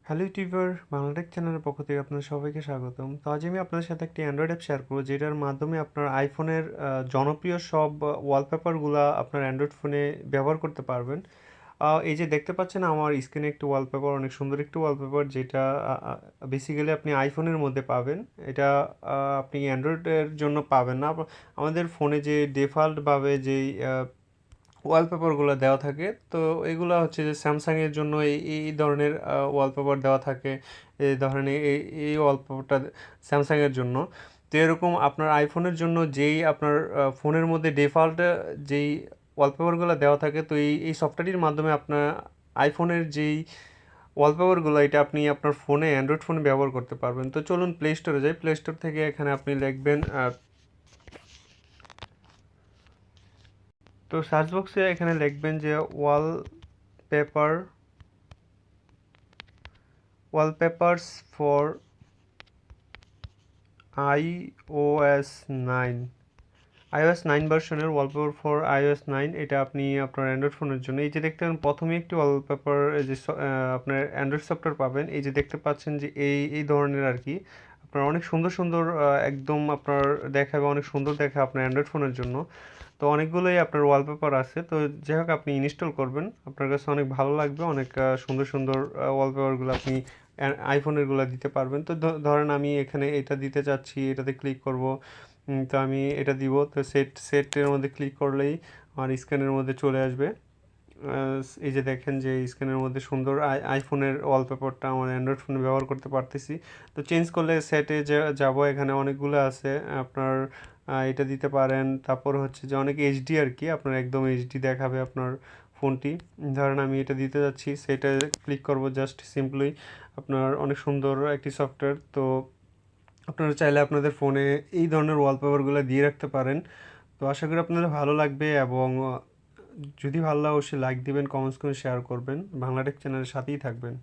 Hello YouTuber Bangla Tech চ্যানেলের পক্ষ থেকে আপনাদের সবাইকে স্বাগতম। তো আজ আমি আপনাদের সাথে একটি অ্যান্ড্রয়েড অ্যাপ শেয়ার করবো যেটার মাধ্যমে আপনার আইফোনের জনপ্রিয় সব ওয়ালপেপারগুলা আপনার অ্যান্ড্রয়েড ফোনে ব্যবহার করতে পারবেন। এই যে দেখতে পাচ্ছেন আমার স্ক্রিনে একটি ওয়ালপেপার, অনেক সুন্দর একটি ওয়ালপেপার যেটা বেসিক্যালি আপনি আইফোনের মধ্যে পাবেন। এটা আপনি অ্যান্ড্রয়েডের জন্য পাবেন না। আমাদের ফোনে যে ডিফল্টভাবে যেই ওয়ালপেপারগুলো দেওয়া থাকে, তো এগুলো হচ্ছে যে স্যামসাংয়ের জন্য এই এই ধরনের ওয়ালপেপার দেওয়া থাকে। এই ধরনের এই ওয়ালপেপারটা স্যামসাংয়ের জন্য। তো এরকম আপনার আইফোনের জন্য যেই আপনার ফোনের মধ্যে ডিফল্ট যেই ওয়ালপেপারগুলো দেওয়া থাকে, তো এই সফটওয়্যারটির মাধ্যমে আপনার আইফোনের যেই ওয়ালপেপারগুলো এটা আপনি আপনার ফোনে অ্যান্ড্রয়েড ফোনে ব্যবহার করতে পারবেন। তো চলুন প্লে স্টোরে যাই। প্লে স্টোর থেকে এখানে আপনি লিখবেন, তো সার্চ বক্সে এখানে লিখবেন যে paper wallpapers for iOS 9 iOS 9 ভার্সনের ওয়ালপেপার ফর iOS 9। এটা আপনি আপনার অ্যান্ড্রয়েড ফোনের জন্য। এই যে দেখতে পাবেন প্রথমে একটি ওয়ালপেপার যে আপনার অ্যান্ড্রয়েড সফটওয়্যার পাবেন, এই যে দেখতে পাচ্ছেন যে এই ধরনের আর কি আপনার অনেক সুন্দর সুন্দর একদম আপনার দেখাবে, অনেক সুন্দর দেখা আপনার অ্যান্ড্রয়েড ফোনের জন্য। তো অনেকগুলোই আপনার ওয়ালপেপার আছে, তো যাই হোক আপনি ইনস্টল করবেন, আপনার কাছে অনেক ভালো লাগবে। অনেক সুন্দর সুন্দর ওয়ালপেপারগুলো আপনি আইফোনেরগুলো দিতে পারবেন। তো ধরেন আমি এখানে এটা দিতে চাচ্ছি, এটাতে ক্লিক করব। তো আমি এটা দিব, তো সেটের মধ্যে ক্লিক করলেই আমার স্ক্যানের মধ্যে চলে আসবে। এই যে দেখেন যে স্ক্রিনের মধ্যে সুন্দর আইফোনের ওয়ালপেপারটা আমার অ্যান্ড্রয়েড ফোনে ব্যবহার করতে পারতেছি। তো চেঞ্জ করলে সেটে যাব, এখানে অনেকগুলো আছে আপনার এটা দিতে পারেন। তারপর হচ্ছে যে অনেক এইচডি আর কি, আপনার একদম এইচডি দেখাবে আপনার ফোনটি। ধরেন আমি এটা দিতে যাচ্ছি, সেটা ক্লিক করব জাস্ট সিম্পলি। আপনার অনেক সুন্দর একটি সফটওয়্যার। তো আপনারা চাইলে আপনাদের ফোনে এই ধরনের ওয়ালপেপারগুলো দিয়ে রাখতে পারেন। তো আশা করি আপনাদের ভালো লাগবে, এবং যদি ভালো লাগে অবশ্যই লাইক দিবেন, কমেন্টস করে শেয়ার করবেন। বাংলাটেক চ্যানেলের সাথেই থাকবেন।